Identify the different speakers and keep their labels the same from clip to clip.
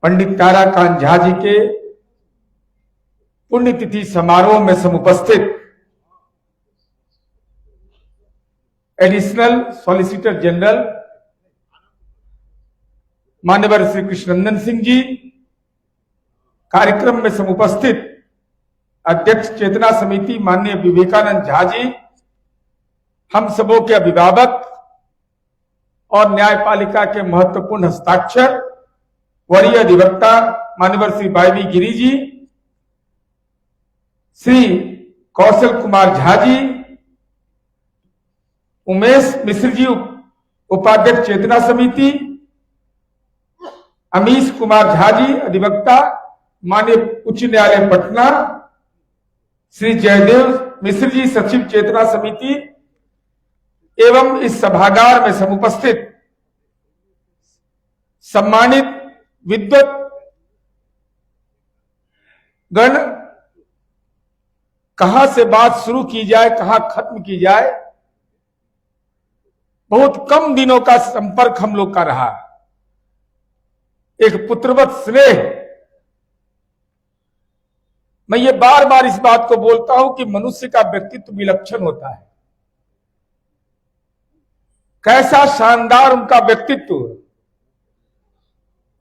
Speaker 1: पंडित ताराकांत झा जी के पुण्यतिथि समारोह में समुपस्थित एडिशनल सॉलिसिटर जनरल मान्यवर श्री कृष्णनंदन सिंह जी, कार्यक्रम में समुपस्थित अध्यक्ष चेतना समिति माननीय विवेकानंद झा जी, हम सबों के अभिभावक और न्यायपालिका के महत्वपूर्ण हस्ताक्षर वरीय अधिवक्ता मान्यवर श्री वाई गिरी जी, श्री कौशल कुमार झा जी, उमेश मिश्र जी उपाध्यक्ष चेतना समिति, अमीश कुमार झा जी अधिवक्ता माननीय उच्च न्यायालय पटना, श्री जयदेव मिश्र जी सचिव चेतना समिति एवं इस सभागार में समुपस्थित सम्मानित विद्वत गण, कहां से बात शुरू की जाए कहां खत्म की जाए, बहुत कम दिनों का संपर्क हम लोग का रहा। एक पुत्रवत स्नेह, मैं ये बार बार इस बात को बोलता हूं कि मनुष्य का व्यक्तित्व विलक्षण होता है। कैसा शानदार उनका व्यक्तित्व,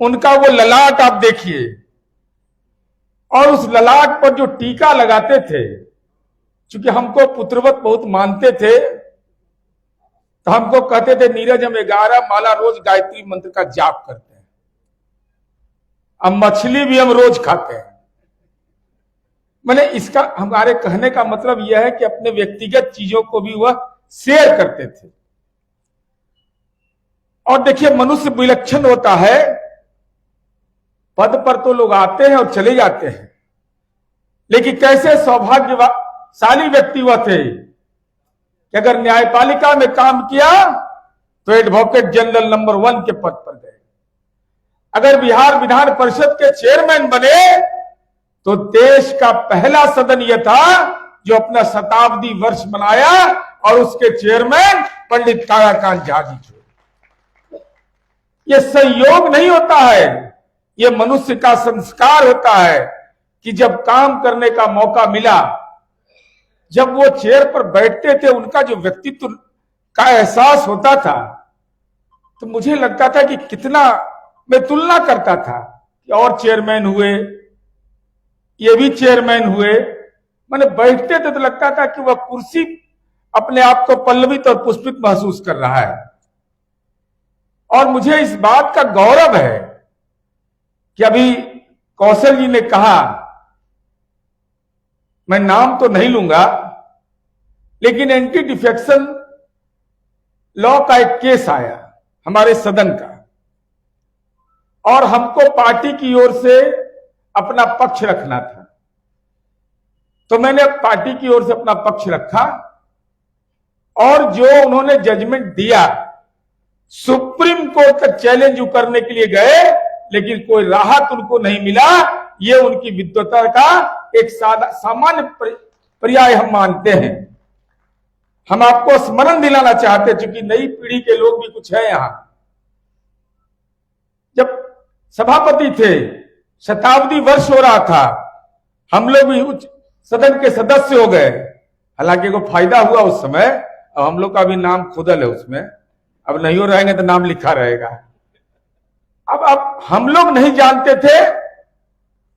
Speaker 1: उनका वो ललाट आप देखिए, और उस ललाट पर जो टीका लगाते थे, क्योंकि हमको पुत्रवत बहुत मानते थे, तो हमको कहते थे नीरज हम 11 माला रोज गायत्री मंत्र का जाप करते हैं, अब मछली भी हम रोज खाते हैं। मैंने इसका हमारे कहने का मतलब यह है कि अपने व्यक्तिगत चीजों को भी वह शेयर करते थे। और देखिए मनुष्य विलक्षण होता है, पद पर तो लोग आते हैं और चले जाते हैं, लेकिन कैसे सौभाग्यशाली व्यक्ति वह थे कि अगर न्यायपालिका में काम किया तो एडवोकेट जनरल नंबर 1 के पद पर गए, अगर बिहार विधान परिषद के चेयरमैन बने तो देश का पहला सदन यह था जो अपना शताब्दी वर्ष मनाया और उसके चेयरमैन पंडित ताराकांत झा जी थे। यह संयोग नहीं होता है, यह मनुष्य का संस्कार होता है कि जब काम करने का मौका मिला, जब वो चेयर पर बैठते थे, उनका जो व्यक्तित्व का एहसास होता था, तो मुझे लगता था कि कितना, मैं तुलना करता था कि और चेयरमैन हुए, ये भी चेयरमैन हुए, मैंने बैठते थे तो लगता था कि वह कुर्सी अपने आप को पल्लवित और पुष्पित महसूस कर रहा है। और मुझे इस बात का गौरव है कि अभी कौशल जी ने कहा, मैं नाम तो नहीं लूंगा, लेकिन एंटी डिफेक्शन लॉ का एक केस आया हमारे सदन का, और हमको पार्टी की ओर से अपना पक्ष रखना था, तो मैंने पार्टी की ओर से अपना पक्ष रखा, और जो उन्होंने जजमेंट दिया, सुप्रीम कोर्ट तक चैलेंज करने के लिए गए, लेकिन कोई राहत उनको नहीं मिला। ये उनकी विद्वता का एक सामान्य पर्याय हम मानते हैं। हम आपको स्मरण दिलाना चाहते हैं, क्योंकि नई पीढ़ी के लोग भी कुछ है यहां। जब सभापति थे, शताब्दी वर्ष हो रहा था, हम लोग भी उच्च सदन के सदस्य हो गए, हालांकि को फायदा हुआ उस समय, अब हम लोग का भी नाम खुदल है उसमें, अब नहीं हो रहेंगे तो नाम लिखा रहेगा। अब हम लोग नहीं जानते थे,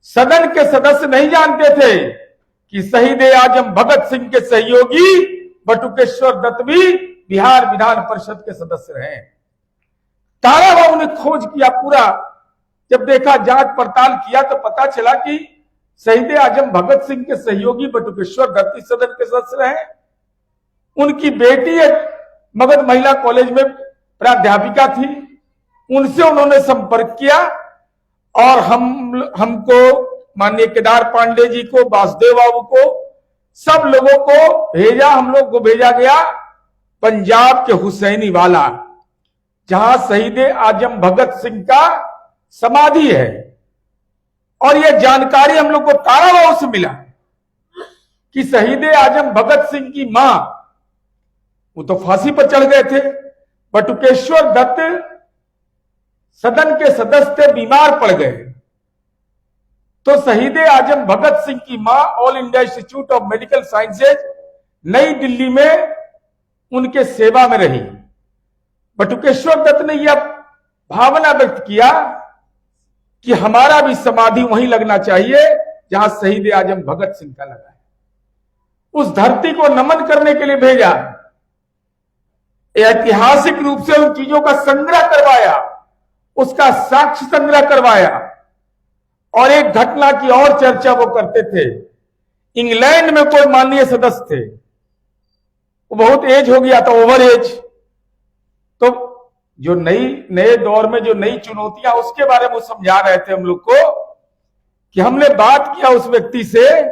Speaker 1: सदन के सदस्य नहीं जानते थे कि शहीद आजम भगत सिंह के सहयोगी बटुकेश्वर दत्त भी बिहार विधान परिषद के सदस्य रहे। तारा बाबू ने खोज किया पूरा, जब देखा, जांच पड़ताल किया, तो पता चला कि शहीद आजम भगत सिंह के सहयोगी बटुकेश्वर दत्त इस सदन के सदस्य रहे। उनकी बेटी एक मगध महिला कॉलेज में प्राध्यापिका थी, उनसे उन्होंने संपर्क किया, और हमको माननीय केदार पांडे जी को, वासुदेव बाबू को, सब लोगों को भेजा, हम लोग को भेजा गया पंजाब के हुसैनी वाला, जहां शहीद आजम भगत सिंह का समाधि है। और यह जानकारी हम लोग को तारा बाबू से मिला कि शहीद आजम भगत सिंह की मां, वो तो फांसी पर चढ़ गए थे, बटुकेश्वर दत्त सदन के सदस्य बीमार पड़ गए, तो शहीद आजम भगत सिंह की मां all India institute of medical sciences नई दिल्ली में उनके सेवा में रही। बटुकेश्वर दत्त ने यह भावना व्यक्त किया कि हमारा भी समाधि वहीं लगना चाहिए जहां शहीद आजम भगत सिंह का लगा है। उस धरती को नमन करने के लिए भेजा, ऐतिहासिक रूप से उन चीजों का संग्रह करवाया, उसका साक्ष्य संग्रह करवाया। और एक घटना की और चर्चा वो करते थे। इंग्लैंड में कोई माननीय सदस्य थे, वो बहुत एज हो गया था, ओवर एज। तो जो नए दौर में जो नई चुनौतियां, उसके बारे में वो समझा रहे थे हम लोग को कि हमने बात किया उस व्यक्ति से,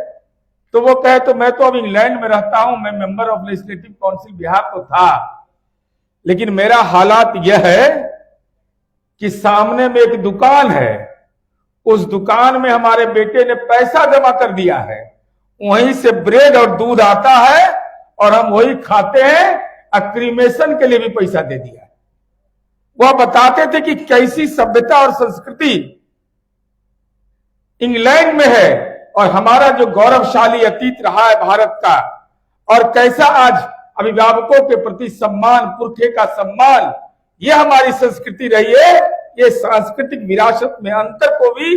Speaker 1: तो वो कहे तो मैं तो अब इंग्लैंड में रहता हूं, मैं member of legislative council Bihar तो था, लेकिन मेरा हालात यह है कि सामने में एक दुकान है, उस दुकान में हमारे बेटे ने पैसा जमा कर दिया है, वहीं से ब्रेड और दूध आता है और हम वही खाते हैं, क्रीमेशन के लिए भी पैसा दे दिया है। वह बताते थे कि कैसी सभ्यता और संस्कृति इंग्लैंड में है और हमारा जो गौरवशाली अतीत रहा है भारत का, और कैसा आज अभिभावकों के प्रति सम्मान, पुरखे का सम्मान, यह हमारी संस्कृति रही है। ये सांस्कृतिक विरासत में अंतर को भी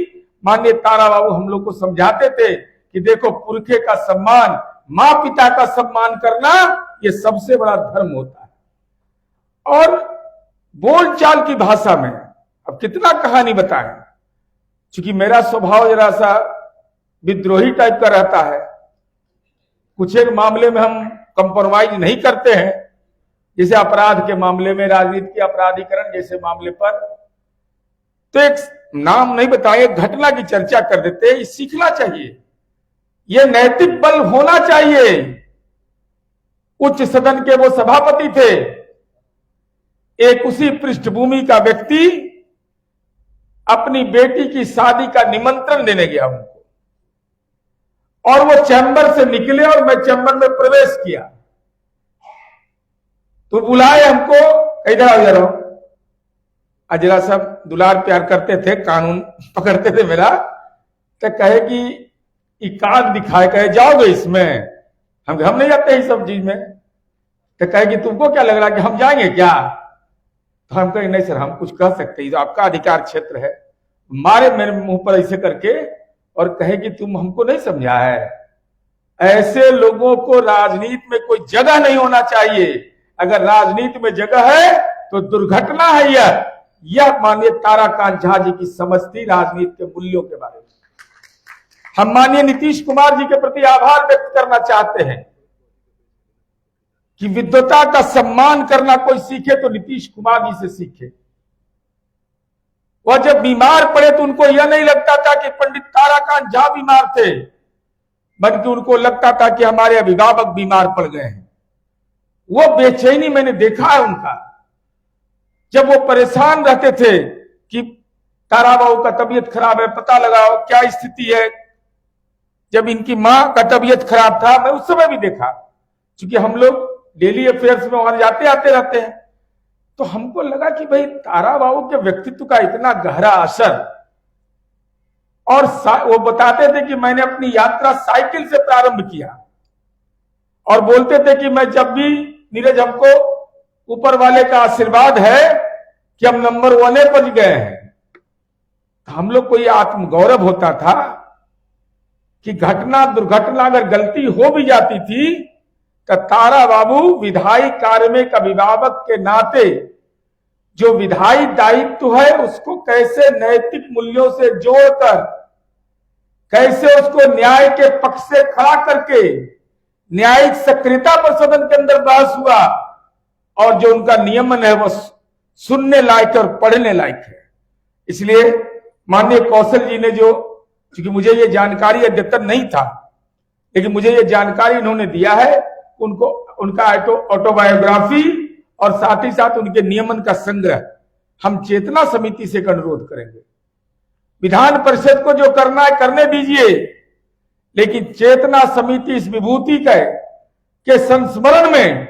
Speaker 1: माननीय तारा बाबू हम लोग को समझाते थे कि देखो, पुरखे का सम्मान, मां पिता का सम्मान करना, ये सबसे बड़ा धर्म होता है। और बोलचाल की भाषा में अब कितना कहानी बताएं, क्योंकि मेरा स्वभाव जरा सा विद्रोही टाइप का रहता है। कुछ एक मामले में हम कंप्रोमाइज नहीं करते हैं, जैसे अपराध के मामले में, राजनीति के अपराधीकरण जैसे मामले पर। तो एक नाम नहीं बताए, घटना की चर्चा कर देते हैं। सीखना चाहिए, यह नैतिक बल होना चाहिए। उच्च सदन के वो सभापति थे, एक उसी पृष्ठभूमि का व्यक्ति अपनी बेटी की शादी का निमंत्रण देने गया उनको, और वो चैम्बर से निकले और मैं चैम्बर में प्रवेश किया, तो बुलाए हमको, इधर आ जा, अजरा सब दुलार प्यार करते थे, कानून पकड़ते थे मेरा, तो कहे कि इकाद दिखाए, कहे जाओगे इसमें, हम नहीं जाते इस सब चीज में। तो कहे कि तुमको क्या लग रहा है कि हम जाएंगे क्या? तो हम कहे नहीं सर, हम कुछ कह सकते हैं, आपका अधिकार क्षेत्र है। मारे मेरे मुंह पर ऐसे करके और कहे कि तुम हमको नहीं समझा है। ऐसे लोगों को राजनीति में कोई जगह नहीं होना चाहिए। अगर राजनीति में जगह है तो दुर्घटना है। यह माननीय ताराकांत झा जी की समझ थी राजनीति के मूल्यों के बारे में। हम माननीय नीतीश कुमार जी के प्रति आभार व्यक्त करना चाहते हैं कि विद्वता का सम्मान करना कोई सीखे तो नीतीश कुमार जी से सीखे। वह जब बीमार पड़े तो उनको यह नहीं लगता था कि पंडित ताराकांत झा बीमार थे, बल्कि उनको लगता था कि हमारे अभिभावक बीमार पड़ गए हैं। वो बेचैनी मैंने देखा है उनका, जब वो परेशान रहते थे कि तारा बाबू का तबीयत खराब है, पता लगाओ क्या स्थिति है। जब इनकी मां का तबीयत खराब था, मैं उस समय भी देखा, क्योंकि हम लोग डेली अफेयर्स में वहां जाते आते रहते हैं, तो हमको लगा कि भाई तारा बाबू के व्यक्तित्व का इतना गहरा असर। और वो बताते थे कि मैंने अपनी यात्रा साइकिल से प्रारंभ किया, और बोलते थे कि मैं जब भी, नीरज हमको ऊपर वाले का आशीर्वाद है कि हम नंबर 1 पर गए हैं। तो हम लोग को यह आत्मगौरव होता था कि घटना दुर्घटना अगर गलती हो भी जाती थी तो तारा बाबू विधायी कार्य में एक अभिभावक के नाते जो विधायी दायित्व है उसको कैसे नैतिक मूल्यों से जोड़कर, कैसे उसको न्याय के पक्ष से खड़ा करके न्यायिक सक्रियता पर सदन के अंदर बहस हुआ, और जो उनका नियमन है वो सुनने लायक और पढ़ने लायक है। इसलिए माननीय कौशल जी ने जो, क्योंकि मुझे ये जानकारी अद्यतन नहीं था, लेकिन मुझे ये जानकारी इन्होंने दिया है, उनको उनका ऑटोबायोग्राफी और साथ ही साथ उनके नियमन का संग्रह हम चेतना समिति से अनुरोध करेंगे। विधान परिषद को जो करना है करने दीजिए, लेकिन चेतना समिति इस विभूति के संस्मरण में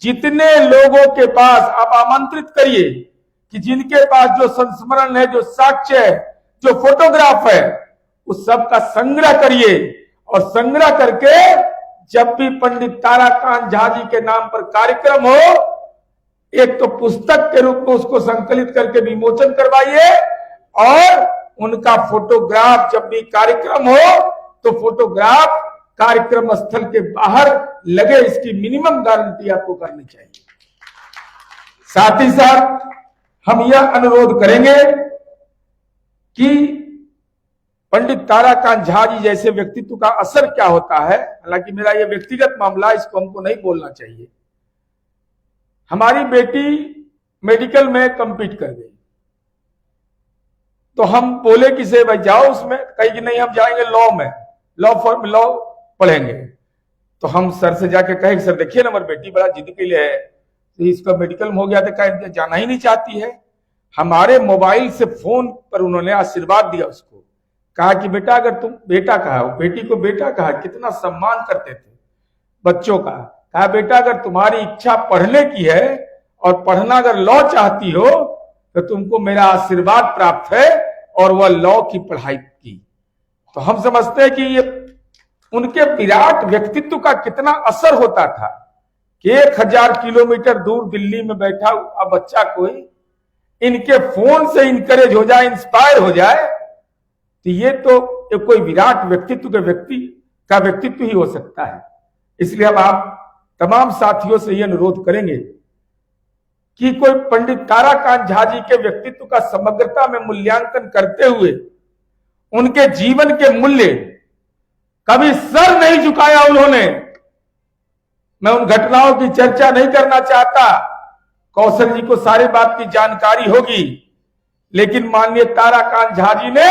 Speaker 1: जितने लोगों के पास आप आमंत्रित करिए कि जिनके पास जो संस्मरण है, जो साक्ष्य है, जो फोटोग्राफ है, उस सब का संग्रह करिए और संग्रह करके जब भी पंडित ताराकांत झा जी के नाम पर कार्यक्रम हो, एक तो पुस्तक के रूप में उसको संकलित करके विमोचन करवाइए और उनका फोटोग्राफ जब भी कार्यक्रम हो तो फोटोग्राफ कार्यक्रम स्थल के बाहर लगे, इसकी मिनिमम गारंटी आपको करनी चाहिए। साथ ही साथ हम यह अनुरोध करेंगे कि पंडित ताराकांत झा जी जैसे व्यक्तित्व का असर क्या होता है, हालांकि मेरा यह व्यक्तिगत मामला, इसको हमको नहीं बोलना चाहिए। हमारी बेटी मेडिकल में कम्पीट कर गई तो हम बोले कि से भाई जाओ उसमें, कही कि नहीं हम जाएंगे लॉ में, लॉ पढ़ेंगे। तो हम सर से जाके कहे सर देखिए ना हमारी बेटी बड़ा जिद के लिए है, तो इसका मेडिकल में हो गया तो कहा जाना ही नहीं चाहती है। हमारे मोबाइल से फोन पर उन्होंने आशीर्वाद दिया उसको, कहा कि बेटा अगर तुम बेटा कहा, बेटी को बेटा कहा, कितना सम्मान करते थे बच्चों का। कहा बेटा अगर तुम्हारी इच्छा पढ़ने की है और पढ़ना अगर लॉ चाहती हो तो तुमको मेरा आशीर्वाद प्राप्त है, और वह लॉ की पढ़ाई की। तो हम समझते हैं कि ये उनके विराट व्यक्तित्व का कितना असर होता था कि 1000 किलोमीटर दूर दिल्ली में बैठा हुआ बच्चा कोई इनके फोन से इनकरेज हो जाए, इंस्पायर हो जाए, तो ये तो कोई विराट व्यक्तित्व के व्यक्तित्व ही हो सकता है। इसलिए हम आप तमाम साथियों से ये अनुरोध करेंगे कि कोई पंडित ताराकांत झा जी के व्यक्तित्व का समग्रता में मूल्यांकन करते हुए उनके जीवन के मूल्य कभी सर नहीं झुकाया उन्होंने। मैं उन घटनाओं की चर्चा नहीं करना चाहता, कौशल जी को सारी बात की जानकारी होगी, लेकिन माननीय ताराकांत झा जी ने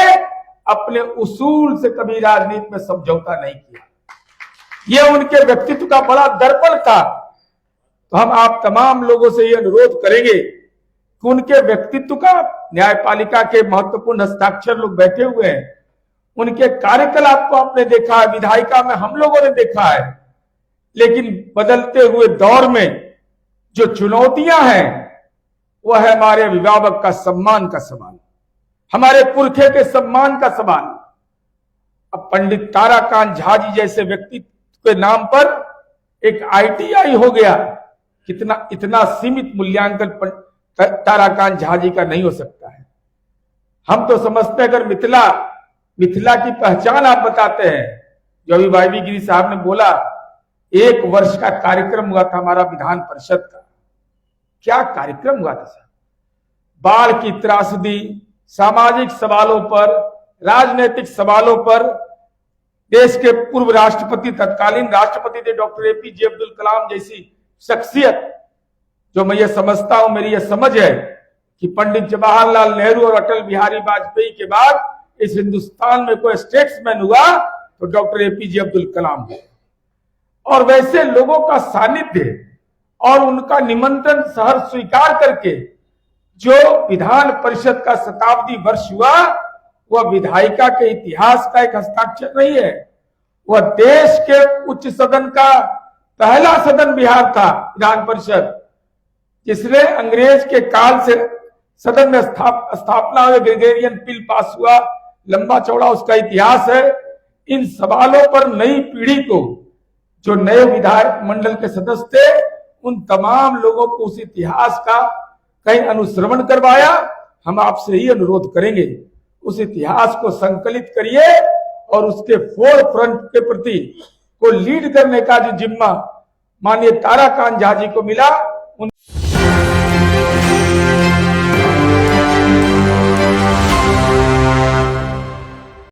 Speaker 1: अपने उसूल से कभी राजनीति में समझौता नहीं किया। यह उनके व्यक्तित्व का बड़ा दर्पण था। तो हम आप तमाम लोगों से यह अनुरोध करेंगे कि उनके व्यक्तित्व का, न्यायपालिका के महत्वपूर्ण हस्ताक्षर लोग बैठे हुए हैं, उनके कार्यकलाप को आपने देखा है, विधायिका में हम लोगों ने देखा है, लेकिन बदलते हुए दौर में जो चुनौतियां हैं वह है हमारे अभिभावक का सम्मान का सवाल, हमारे पुरखे के सम्मान का सवाल। अब पंडित ताराकांत झा जी जैसे व्यक्तित्व के नाम पर एक ITI हो गया, इतना सीमित मूल्यांकन ताराकांत झा जी का नहीं हो सकता है। हम तो समझते हैं अगर मिथिला की पहचान आप बताते हैं, जो अभी वाईवी गिरी साहब ने बोला 1 वर्ष का कार्यक्रम हुआ था हमारा विधान परिषद का, क्या कार्यक्रम हुआ था सर। बाढ़ की त्रासदी, सामाजिक सवालों पर, राजनीतिक सवालों पर देश के पूर्व राष्ट्रपति, तत्कालीन राष्ट्रपति थे डॉक्टर APJ अब्दुल कलाम जैसी शख्सियत, जो मैं ये समझता हूं, मेरी ये समझ है कि पंडित जवाहरलाल नेहरू और अटल बिहारी वाजपेयी के बाद इस हिंदुस्तान में कोई स्टेट्समैन हुआ तो डॉक्टर APJ अब्दुल कलाम हुआ। और वैसे लोगों का सानिध्य और उनका निमंत्रण सहर्ष स्वीकार करके जो विधान परिषद का शताब्दी वर्ष हुआ, वह विधायिका के इतिहास का एक हस्ताक्षर नहीं है, वह देश के उच्च सदन का पहला सदन बिहार था विधान परिषद, जिसने अंग्रेज के काल से सदन में स्थापना हुई, ग्रेगोरियन बिल पास हुआ, लंबा चौड़ा उसका इतिहास है। इन सवालों पर नई पीढ़ी को, जो नए विधायक मंडल के सदस्य थे, उन तमाम लोगों को उस इतिहास का कहीं अनुश्रवण करवाया। हम आपसे ही अनुरोध करेंगे उस इतिहास को संकलित करिए और उसके फोर फ्रंट के प्रति को लीड करने का जो जिम्मा माननीय ताराकांत झा जी को मिला, उन